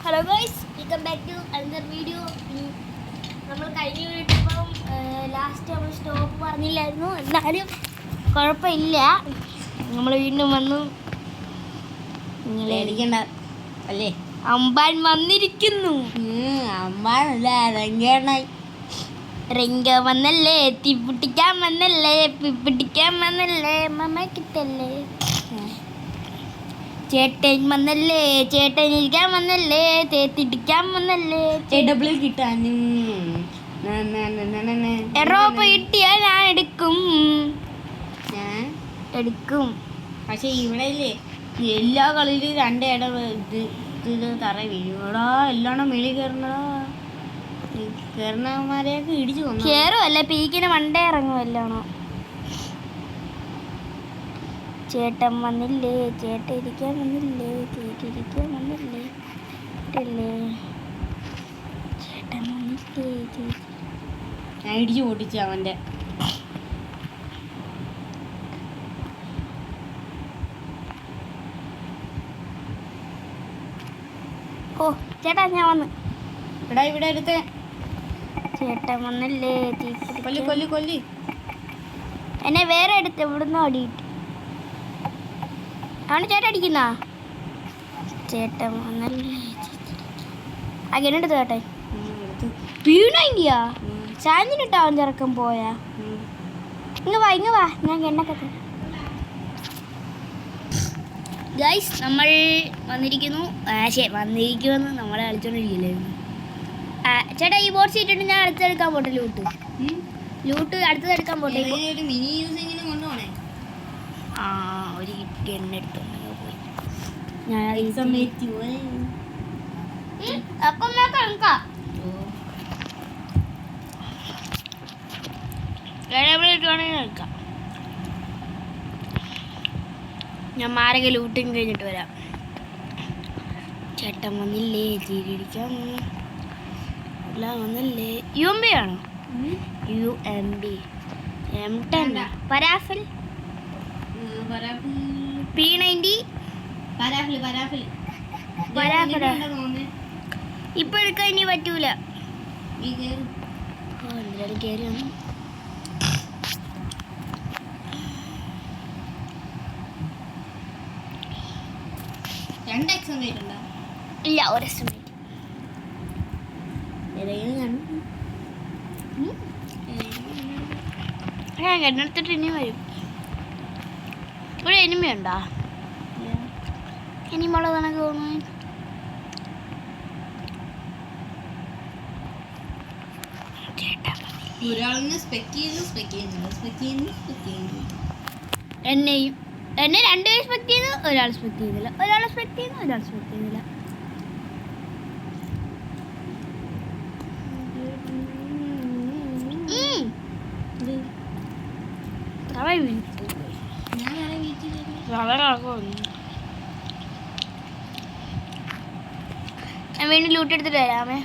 Hello guys, welcome back to another video. നമ്മൾ കഴിഞ്ഞ വീട്ടിപ്പം last നമ്മൾ സ്റ്റോപ്പ് പറഞ്ഞില്ലായിരുന്നു, എന്നാലും കുഴപ്പമില്ല. നമ്മൾ വീണ്ടും വന്നു. പേടിക്കണ്ട അല്ലേ? അമ്പാൻ വന്നിരിക്കുന്നു. അമ്പാനല്ല രംഗ വന്നല്ലേ, തീപ്പിട്ടിക്കാൻ വന്നല്ലേ, പിപ്പിട്ടിക്കാൻ വന്നല്ലേ, മമ്മ കിട്ടല്ലേ. ചേട്ടൻ വന്നല്ലേ, ചേട്ടൻ ഇരിക്കാൻ വന്നല്ലേ, തേത്തിടിക്കാൻ വന്നല്ലേ, ഡബിൾ കിട്ടാനും എറോപ്പ കിട്ടിയാൽ ഞാൻ എടുക്കും. പക്ഷെ ഇവിടെ ഇല്ലേ എല്ലാ കളിയിലും രണ്ടേട ഇത് തറ വീഴുടാ, എല്ലാം മേളിൽ കയറണടാ. കയറണമാരെയൊക്കെ ഇടിച്ചു കൊന്നു. കേറുമല്ല, പീക്കിന് മണ്ടേ ഇറങ്ങുമല്ലാണോ. ചേട്ടൻ വന്നില്ലേ, ചേട്ടൻ ഇരിക്കാൻ വന്നില്ലേ, ചേട്ടിരിക്കാൻ വന്നില്ലേ, ചേട്ടൻ വന്നില്ലേ. ഞാൻ ഇടിച്ചു പൊട്ടിച്ചു അവൻ്റെ. ഓ ചേട്ടാ, ഞാൻ വന്ന്. ഇവിടെ അടുത്ത് ചേട്ടൻ വന്നില്ലേ, കൊല്ലി കൊല്ലി കൊല്ലി. എന്നെ വേറെ എടുത്ത് ഇവിടുന്ന് അടിയിട്ട് അവന് ചേട്ടൻ അടിക്കുന്ന. ചേട്ടൻ വന്നല്ലേ, അങ്ങനെ എടുത്ത് ചേട്ടൻ വീണോ ചാഞ്ഞിട്ടാ അവൻ ചെറുക്കം പോയാ. ഇങ്ങ് വാ ഞാൻ എണ്ണക്കത്ത്. ഗൈസ്, നമ്മൾ വന്നിരിക്കുന്നു. വന്നിരിക്കുമെന്ന് നമ്മളെ കളിച്ചോണ്ടിരിക്കില്ലായിരുന്നു. ചേട്ടാ, ഈ ബോർഡ് സീറ്റ് ഞാൻ അടുത്തെടുക്കാൻ പോട്ടെ. ലൂട്ട് അടുത്തതെടുക്കാൻ പോട്ടെ. മിനി യൂസിങ്ങിന് കൊണ്ടുപോണേ. ഒരു കിട്ടി എണ്ണ എടുത്തോണ്ട് പോയി. ഞാൻ മാരക ലൂട്ടിങ് കഴിഞ്ഞിട്ട് വരാം. ചേട്ടൻ വന്നില്ലേ, തീരിടിക്കാൻ എല്ലാം വന്നില്ലേ. UMB ആണോ? UMB M10 പരാഫിൽ P90 ഇപ്പൊ എടുക്കാൻ ഇനി പറ്റൂല. എന്തായാലും കയറി വന്നു. ഇല്ല, ഒരു എസ്റ്റിമേറ്റ്. ഞാൻ എന്നെടുത്തിട്ട് ഇനി വരും. ഒരു എനിമി ഉണ്ടോ? എനിമുള്ള കണക്ക് തോന്നുന്നു. എന്നെ രണ്ടുപേരും സ്പെക്ട് ചെയ്തു, ഒരാൾ സ്പെക്ട് ചെയ്യുന്നില്ല, ഒരാൾ സ്പെക്ട് ചെയ്യുന്നു, ഒരാൾ സ്പെക്ട് ചെയ്യുന്നില്ല. ഞാൻ വീണ്ടും ലൂട്ട് എടുത്തിട്ട് വരാമേ.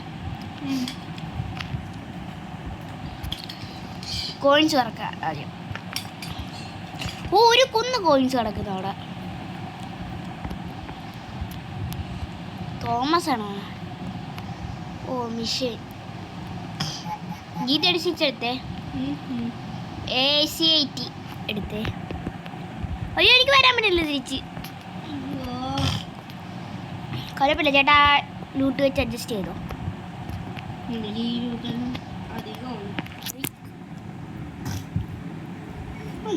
കോയിൻസ് കിടക്കാം ആദ്യം. ഒരു കുന്ന് കോയിൻസ് കിടക്കുന്നു അവിടെ. തോമസ് ആണോ? മിഷൻ G36 എടുത്തേ. AC80 എടുത്തേ. അയ്യോ, എനിക്ക് വരാൻ പറ്റില്ല തിരിച്ച്. കുഴപ്പമില്ല ചേട്ടാ, ലൂട്ട് വെച്ച് അഡ്ജസ്റ്റ് ചെയ്തോ.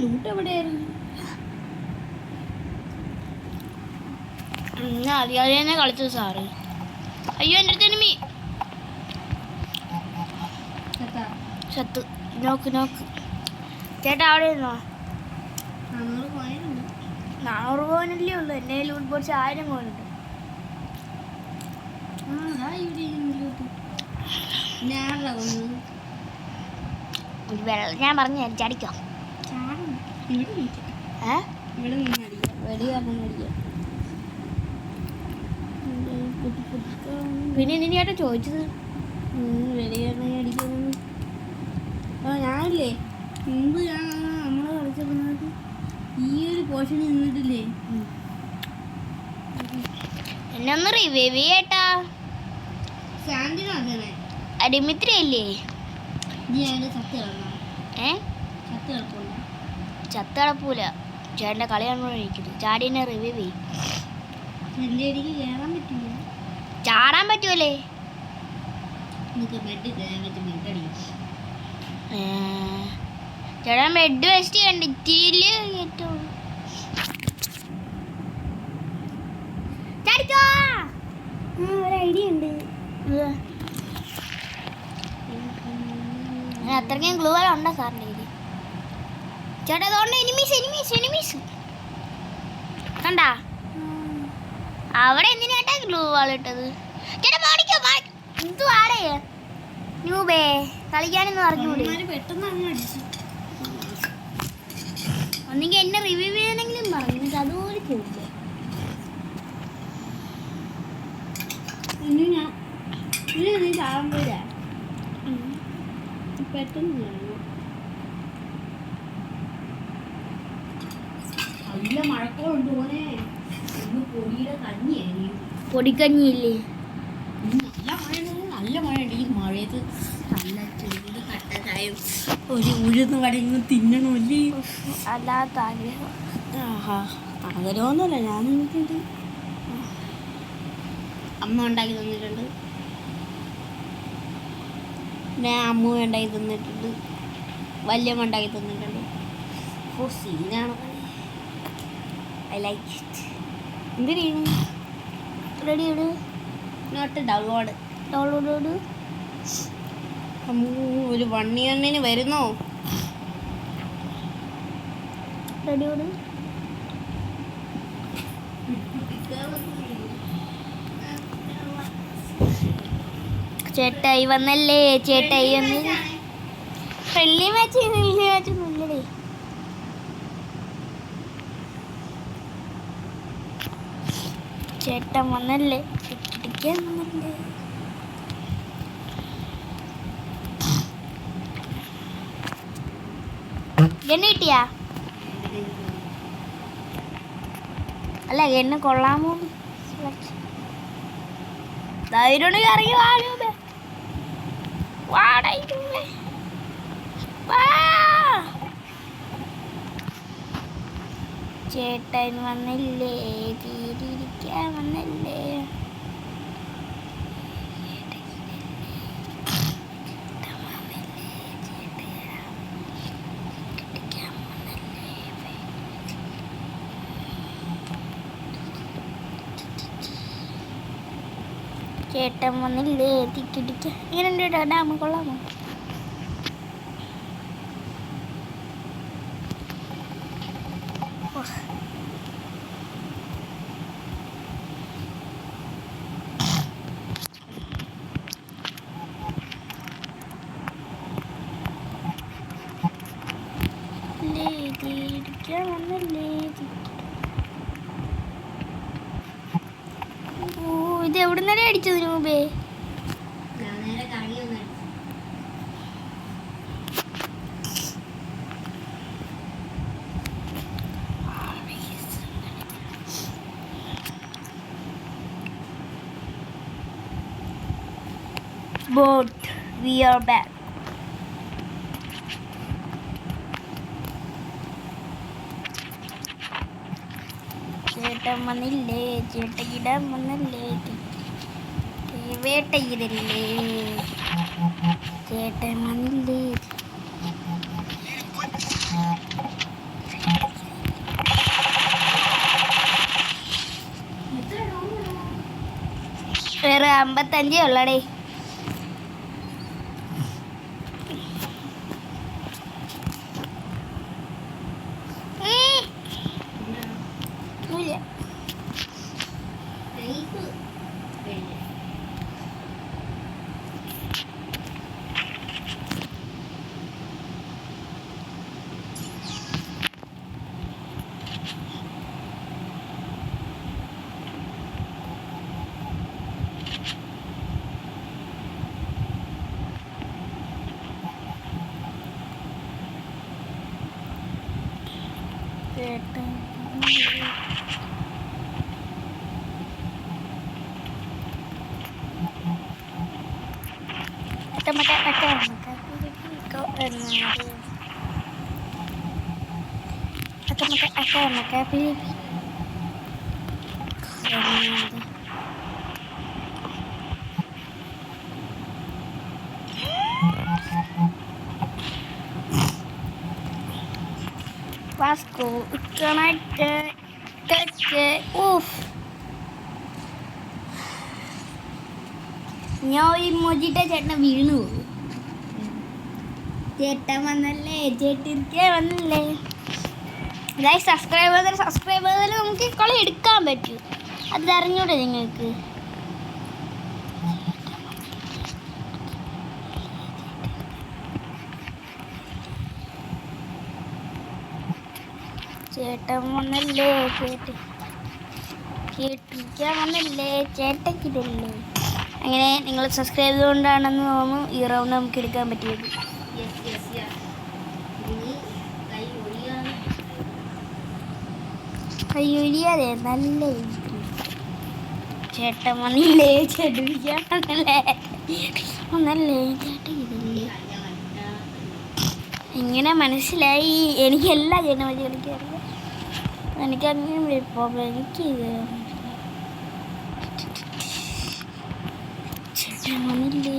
ലൂട്ട് എവിടെയായിരുന്നു? ഞാൻ അറിയാതെ തന്നെ കളിച്ചത് സാറ്. അയ്യോ, എൻ്റെ അടുത്ത് എനിമി. സത്ത്. നോക്ക് ചേട്ടാ, അവിടെ ഇരുന്നോ. 400 കോയിനല്ലേ ഉള്ളു. എൻ്റെ ലൂട്ട് ബോക്സ് 1000 കോയിനുണ്ട്. ഞാൻ പറഞ്ഞു ചടിക്കോ. പിന്നെ ഇനി ചേട്ടാ ചോദിച്ചത് ഞാനില്ലേ മുമ്പ് നമ്മള് കളിച്ചപ്പോൾ ഈ ഒരു പോർഷൻ നിന്നിട്ടില്ലേ? എന്നെ ഒന്ന് റിവൈവ് ചെയ്യട്ടാ. സാന്റിനാണ് ഡിമിത്രി അല്ലേ? നീ അതിന്റെ ചത്ത് കളഞ്ഞോ? ഏ ചത്ത് കളപ്പുണ്ടോ? ചത്ത് കളപ്പൂല. ചേട്ടൻ്റെ കളി കണ്ടുകൊണ്ടിരിക്കുന്നത്. ചാടിനെ റിവൈവ് ചെയ്യും. എൻ്റെ അടിക്ക് കയറാൻ പറ്റില്ല. ചാടാൻ പറ്റുമല്ലേ? എനിക്ക് ബെഡ് കയറാൻ പറ്റും. ബെഡ് അടിക്കും. ചേട്ടാ ബെഡ് വെസ്റ്റ് ചെയ്യണ്ട. ഇത്തിരി ഏറ്റവും ഒരു ഐഡിയ ഉണ്ട്. അത്രയ്ക്കും ഗ്ലൂ വല്ല ഉണ്ടോ സാറിൻ്റെ കയ്യിൽ? ചേട്ടാ അതുകൊണ്ട് എനിമീസ് കണ്ടാ? അവിടെ എന്തിനാട്ടാ ഗ്ലൂ വാളിട്ടത്? ചേട്ടാ മാണിക്കോ എന്തുവാടേ ന്യൂബേ കളിക്കാനെന്ന് പറഞ്ഞൂടെ? പെട്ടെന്ന് അങ്ങ് അടിച്ചു. ഒന്നെങ്കിൽ എന്നെ റിവ്യൂ ചെയ്യാനെങ്കിലും പറഞ്ഞു. എനിക്ക് അതുപോലെ ചെയ്യില്ല. ഇനി ഞാൻ നീ ചാടുമ്പോഴ പെട്ടെന്ന് നല്ല മഴക്കോളുണ്ട് പോനെ. പൊടിയുടെ കഞ്ഞിയായിരിക്കും. പൊടിക്കഞ്ഞിയില്ലേ? നല്ല മഴയുണ്ട്. ഈ മഴയത്ത് നല്ല ചൂട് കട്ട ചായം ഒരു ഉഴുന്ന് കടയിൽ തിന്നണമല്ലേ. അല്ലാത്ത ആഗ്രഹം. ആഗ്രഹമൊന്നുമല്ല. ഞാൻ നിന്നിട്ടുണ്ട്. അമ്മ ഉണ്ടാക്കി തന്നിട്ടുണ്ട്. ഞാൻ അമ്മ ഉണ്ടാക്കി തന്നിട്ടുണ്ട്. വല്യമ്മ ഉണ്ടാക്കി തന്നിട്ടുണ്ട്. ഓ സീനാണ്. I like it. എന്തിനാണ് റെഡി ഇട്. നോട്ട് ഡൗൺലോഡ് ഒരു വണ്ണിയണ്ണിന് വരുന്നോ? റെഡി ഇട്. ചേട്ടായി വന്നല്ലേ? ചേട്ടായി വന്ന് ഫ്രണ്ട്ലി മാച്ച് ഒന്നുമില്ലടേ. ചേട്ടൻ വന്നല്ലേ? ഇടിക്കാൻ വന്നല്ലേ? ഗണ്ണ് കിട്ടിയാ? അല്ല ഗണ്ണ് കൊള്ളാമോ? ധൈര്യം ഇറങ്ങി വാഴൂബേ. ചേട്ടൻ വന്നില്ലേ? തീരിക്കാൻ വന്നല്ലേ? ചേട്ടൻ വന്നില്ലേ? തിക്കിടിക്ക. ഇങ്ങനെ ഡാം കൊള്ളാമോ? ഇത് എവിടുന്നേ അടിച്ചത് രൂപേ? But we are back. ചേട്ടൻ വന്നില്ലേ? ചേട്ടയിടാൻ വന്നല്ലേ? വേട്ടയിടല്ലേ? ചേട്ടൻ വന്നില്ലേ? വേറെ 55 ഉള്ളടേ. Vasco, connect. Oof. ഞാൻ ഈ മോജിട്ട ചേട്ടനെ വീണു പോകും. ചേട്ടൻ വന്നല്ലേ, ചേട്ടിരിക്കാൻ വന്നല്ലേ. അതായത് സബ്സ്ക്രൈബ് ചെയ്താൽ നമുക്ക് കളി എടുക്കാൻ പറ്റും. അത് അറിഞ്ഞൂടെ നിങ്ങൾക്ക്? ചേട്ടൻ വന്നല്ലേ, കേട്ടിരിക്കാൻ വന്നല്ലേ, ചേട്ടക്കിതല്ലേ. അങ്ങനെ നിങ്ങൾ സബ്സ്ക്രൈബ് ചെയ്തുകൊണ്ടാണെന്ന് തോന്നുന്നു ഈ റൗണ്ട് നമുക്ക് എടുക്കാൻ പറ്റിയത്. കൈയൊഴിയാതെ നല്ല ചേട്ടൻ വന്നില്ലേ, ചേട്ടിരിക്കാൻ വന്നല്ലേ, ഒന്നല്ലേ ചേട്ടക്കിതല്ലേ. ഇങ്ങനെ മനസ്സിലായി. എനിക്ക് എല്ലാ ചേട്ടൻ വഴി കളിക്കാറില്ല. എനിക്കങ്ങനെ പ്രോബ്ലം. എനിക്കിത് ചേട്ടൻ വന്നില്ലേ,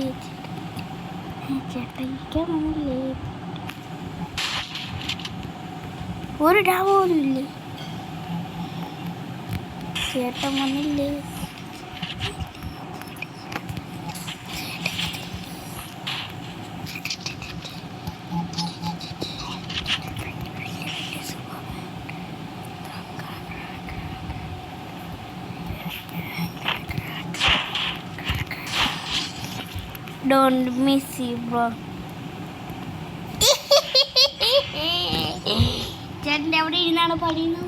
ചേട്ടൻ വന്നില്ലേ. ഒരു ഡാമ പോലും ഇല്ലേ. ചേട്ടൻ വന്നില്ലേ. Don't miss you, bro. ചേട്ടൻ്റെ അവിടെ ഇരുന്നാണ് പഠിക്കുന്നത്.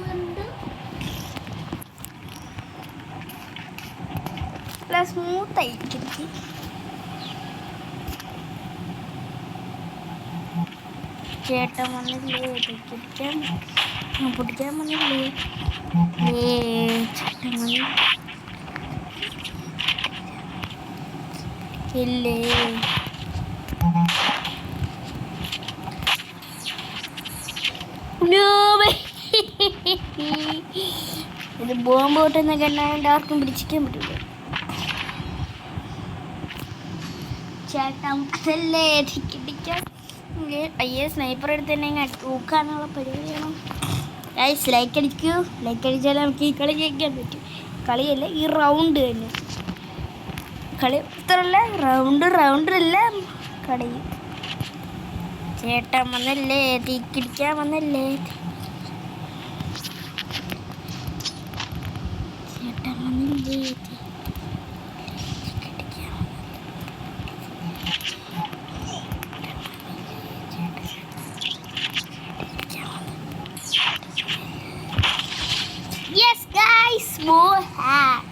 സ്മൂത്ത് ആയിരിക്കും. ചേട്ടൻ വന്നില്ലേ, പൊട്ടിക്കാൻ വന്നില്ലേ. ചേട്ടൻ വന്നില്ലേ ഇല്ലേ. ഇത് ബോംബ് പൊട്ടുന്നൊക്കെ ഉണ്ടായത് ആർക്കും പിടിച്ചിരിക്കാൻ പറ്റില്ല. ചേട്ടൻ അതല്ലേ ടിക്കാൻ. അയ്യേ സ്നൈപ്പർ എടുത്ത് തന്നെ തൂക്കാനുള്ള പരിപാടിയാണ്. Guys like അടിക്കൂ. ലൈക്ക് അടിച്ചാൽ നമുക്ക് ഈ കളി ജയിക്കാൻ പറ്റും. കളിയല്ല, ഈ റൗണ്ട് തന്നെ. കളി ഇത്രല്ല, റൗണ്ടല്ല കളി. ചേട്ടൻ വന്നല്ലേ, തീക്കിടിക്കാൻ വന്നല്ലേ. ചേട്ടൻ വന്നില്ലേ. Yes guys, more hat.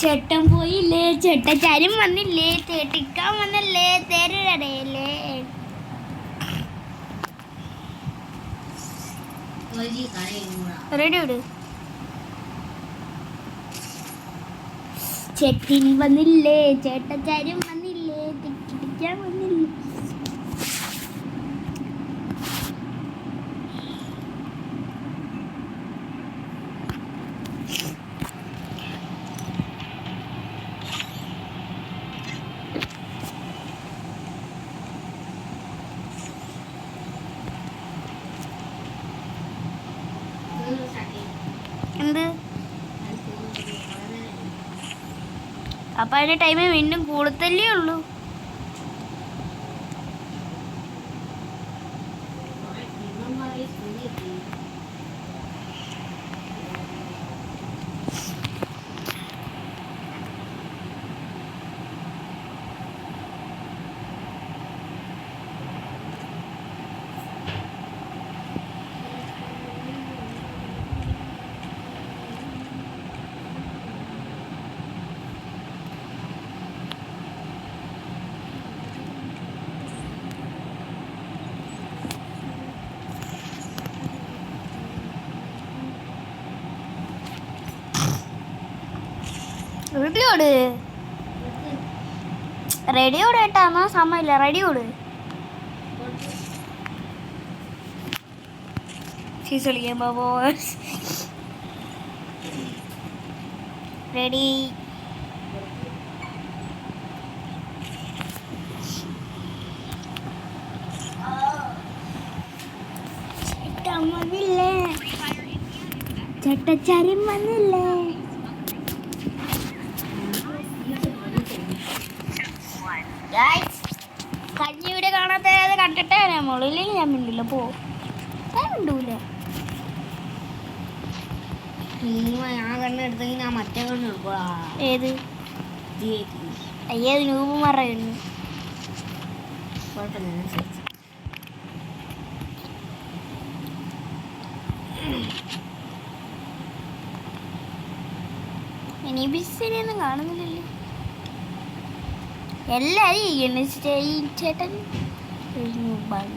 ചേട്ടൻ പോയില്ലേ, ചേട്ടച്ചാരും വന്നില്ലേ, ചേട്ടിക്കാൻ വന്നല്ലേ, തേരടയല്ലേ. റെഡി വിട്. ചേട്ടൻ വന്നില്ലേ, ചേട്ടച്ചാരും വന്നില്ലേ, ചേട്ടിക്കാൻ വന്നില്ലേ. എന്ത് അപ്പം അതിൻ്റെ ടൈം വീണ്ടും കൂടുതലേ ഉള്ളൂ. വീട്ടിലോട് റെഡിയോട് കേട്ടാന്നോ സമയമില്ല റെഡിയോട് ചീസ് കളിക്കാൻ പോവോ റെഡി ചേട്ടൻ വന്നില്ലേ ചേട്ടച്ചാരും വന്നില്ലേ കഴിഞ്ഞ വീഡിയോ കാണാത്ത കണ്ടിട്ടേ മോള് ഇല്ലെങ്കിൽ ഞാൻ മിണ്ടില്ല പോ ഞാൻ മിണ്ടൂല ആ കണ്ണ് എടുത്തെങ്കിൽ ഞാൻ മറ്റേ കണ്ണ് എടുക്കുക ഏത് അയ്യത് നൂപ് മറയുന്നു കുഴപ്പമില്ല ഇനി ബിസിനെയൊന്നും കാണുന്നില്ലല്ലോ എല്ലാരും ചെയ്യണം ചേട്ടൻ ഒരു നൂബാണ്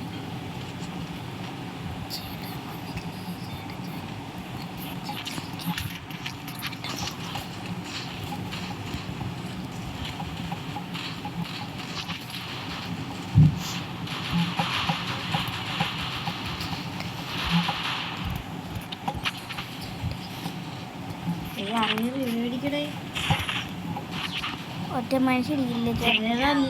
പേടിക്കടേ ഒറ്റ മനുഷ്യരില്ല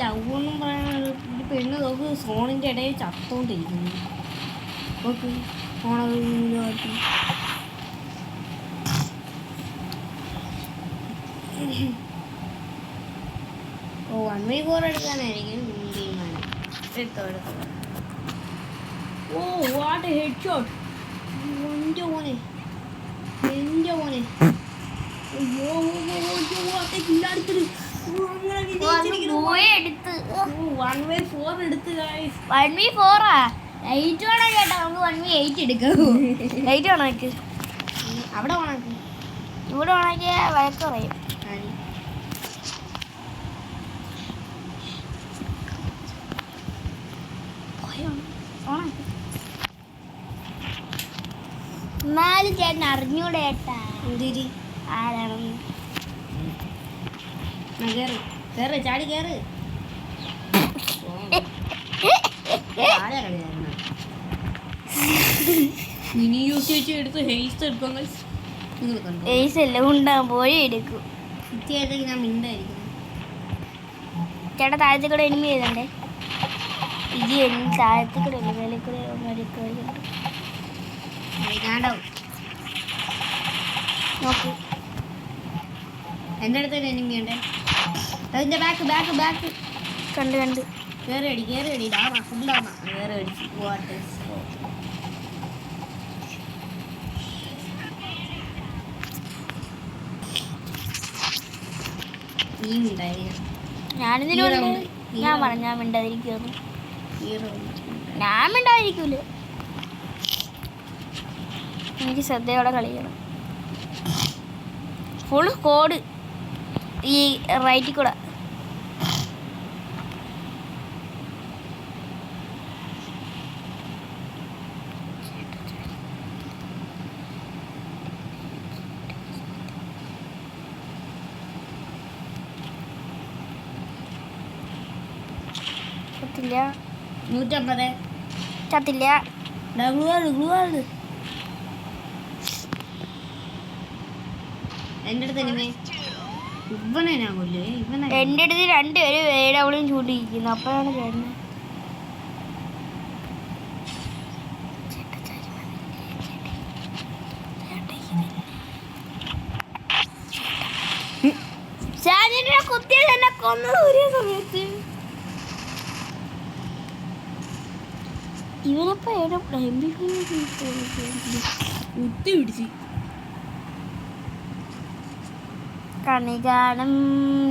ലവൊന്നും പറയാൻ ഒരു പെണ്ണ് നോക്ക് ഫോണിന്റെ ഇടയിൽ ചത്തോണ്ടിരിക്കുന്നു നോക്ക് ഫോണൊക്കെ ഓ 1v4 എടുക്കാനായിരിക്കും തീരുമാനം എടുത്തോ ഓ വാട്ട് ഹെഡ് ഷോട്ട് എൻ്റെ മോനെ അയ്യോ അടുത്തത് എടുത്ത് 1v4 എടുത്ത് 1v4 8 വേണം ചേട്ടാ നമുക്ക് 1v8 എടുക്കാം ലൈറ്റ് വേണം എനിക്ക് അവിടെ ഓണാക്കി ഇവിടെ ഓണാക്കിയ വഴക്ക് പറയും എന്നാലും ചേട്ടൻ അറിഞ്ഞൂടെ ചേട്ടാ എന്തിരി ആരാണെന്ന് കേറ് കേറ് ചാടി കേറ് മിനി യൂസ് ചേച്ചി എടുത്ത് ഹെയ്സ് എടുക്കും നിങ്ങൾ കണ്ടു ഏസ് എല്ലാം ഉണ്ടാകും പോയി എടുക്കും കുത്തിയായിട്ടേക്ക് ഞാൻ മിണ്ടായിരിക്കും ചേട്ടാ താഴത്തെ കൂടെ എനിമി ചെയ്തണ്ടേ ഇത് താഴത്തെ കൂടെ മേലെ കൂടെ ഞാണ്ടാവും നോക്ക് എൻ്റെ അടുത്ത് എനിമി ഉണ്ടേ അതിൻ്റെ ബാക്ക് കണ്ട് കേറി അടി ഡാമ ഫുള്ളാമ കേറി അടിച്ച് വാട്ട് നീ ഉണ്ടായി ഞാനിതിലുണ്ട് ഞാൻ പറഞ്ഞു ഞാൻ മിണ്ടാതിരിക്കുന്നു ഹീറോ ഞാൻ മിണ്ടാതിരിക്കൂല എനിക്ക് ശ്രദ്ധയോടെ കളിക്കണം ഫുൾ സ്കോഡ് ഈ റൈറ്റിൽ കൂടെ ചത്തില്ല 150 ചത്തില്ല ഗ്ലൂവാണ് എൻ്റെ അടുത്ത് എനിമേ ഇവനെ ഞാൻ കൊല്ലേ ഇവനെ എൻ്റെ അടുത്ത് രണ്ടുപേര് വേടവളും ചൂണ്ടിരിക്കുന്നു അപ്പോഴാണ് ചേട്ടന് കുത്തിയത് എന്നെ കൊന്നത് ഒരേ സമയത്ത് ഇവനപ്പോ കുത്തി പിടിച്ച് കണി കാണും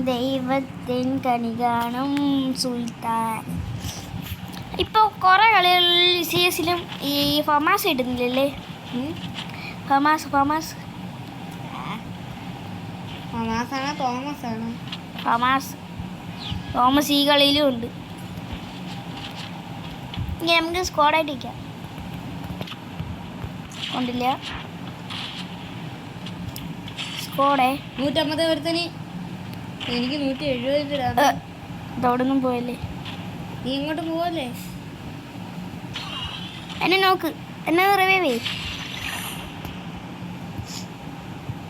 ദൈവത്തിൻ കണി കാണും സുൽത്താൻ. ഇപ്പോൾ കുറേ കളികളിൽ സി എസിലും ഈ ഫമാസ് ഇടുന്നില്ലല്ലേ? ഫമാസ് തോമസ് ഈ കളിയിലും ഉണ്ട്. ഇങ്ങനെ നമുക്ക് സ്ക്വാഡായിട്ട് ഇരിക്കാം. കൊണ്ടില്ല സ്കോഡേ 150 ഒരുത്തന് എനിക്ക് 170 ഇതോടൊന്നും പോയല്ലേ. നീ ഇങ്ങോട്ട് പോവല്ലേ? എന്നെ നോക്ക്, എന്നെ റിവൈവ് ചെയ്യും.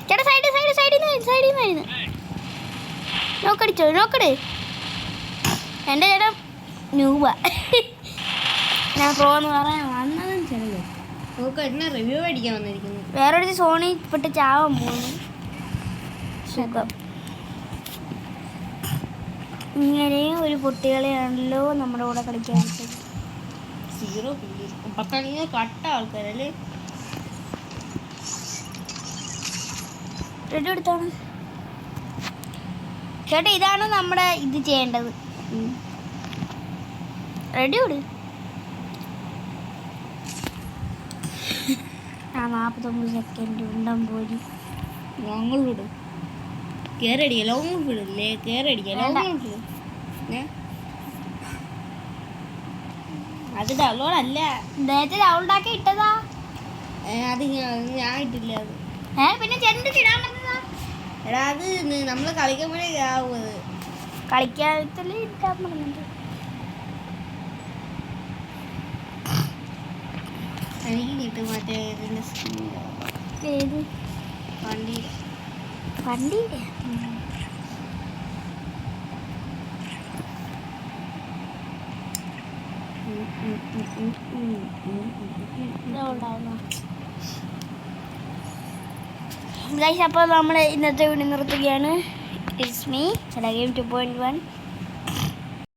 ചേട്ടാ സൈഡിൽ നിന്നായിരുന്നു. നോക്കടിച്ചോ, നോക്കട്. എൻ്റെ ചേട്ടാ ന്യൂബ. ഞാൻ പ്രോന്ന് പറയാൻ വന്നതും ചെറിയ നോക്ക് എന്നെ റിവ്യൂ അടിക്കാൻ വന്നിരിക്കുന്നു. വേറൊരു സോണി പെട്ട് ചാവാൻ പോകുന്നു. സുഖം. ഇങ്ങനെ ഒരു കുട്ടികളെയാണല്ലോ നമ്മുടെ കൂടെ കളിക്കാൻ പറ്റുന്നത്. 0 പത്താണെങ്കിൽ കട്ട ആൾക്കാരല്ലേ. റെഡി എടുത്താണ് ചേട്ടാ. ഇതാണ് നമ്മുടെ ഇത് ചെയ്യേണ്ടത്. റെഡി വിട്. 49 സെക്കൻഡ് ഉണ്ടം പോയി. ലോങ്ങൾ വിടും. കേറടിക്ക ലോങ്ങൾ വിടില്ലേ? കേറടിക്ക ലോങ്ങൾ വിടും. അത് ഡൗൺലോഡ് അല്ല, നേരത്തെ ഡൗൺലോഡാക്കി ഇട്ടതാ. അത് ഞാൻ ഇട്ടില്ല. അത് പിന്നെ ചെന്നിട്ട് ഇടാൻ പറ്റുന്നതാ. എടാ അത് നമ്മൾ കളിക്കുമ്പോഴേ ആവും. അത് കളിക്കാത്തല്ലേ ഇട്ടാൻ പറഞ്ഞത്. എനിക്ക് കിട്ടും മറ്റേ ഇതിൻ്റെ ഏത് വണ്ടി. വണ്ടിയുടെ ഗൈസ്, അപ്പോൾ നമ്മൾ ഇന്നത്തെ വീഡിയോ നിർത്തുകയാണ്. ഇറ്റ്സ് മീ ചട ഗെയിം 2.1.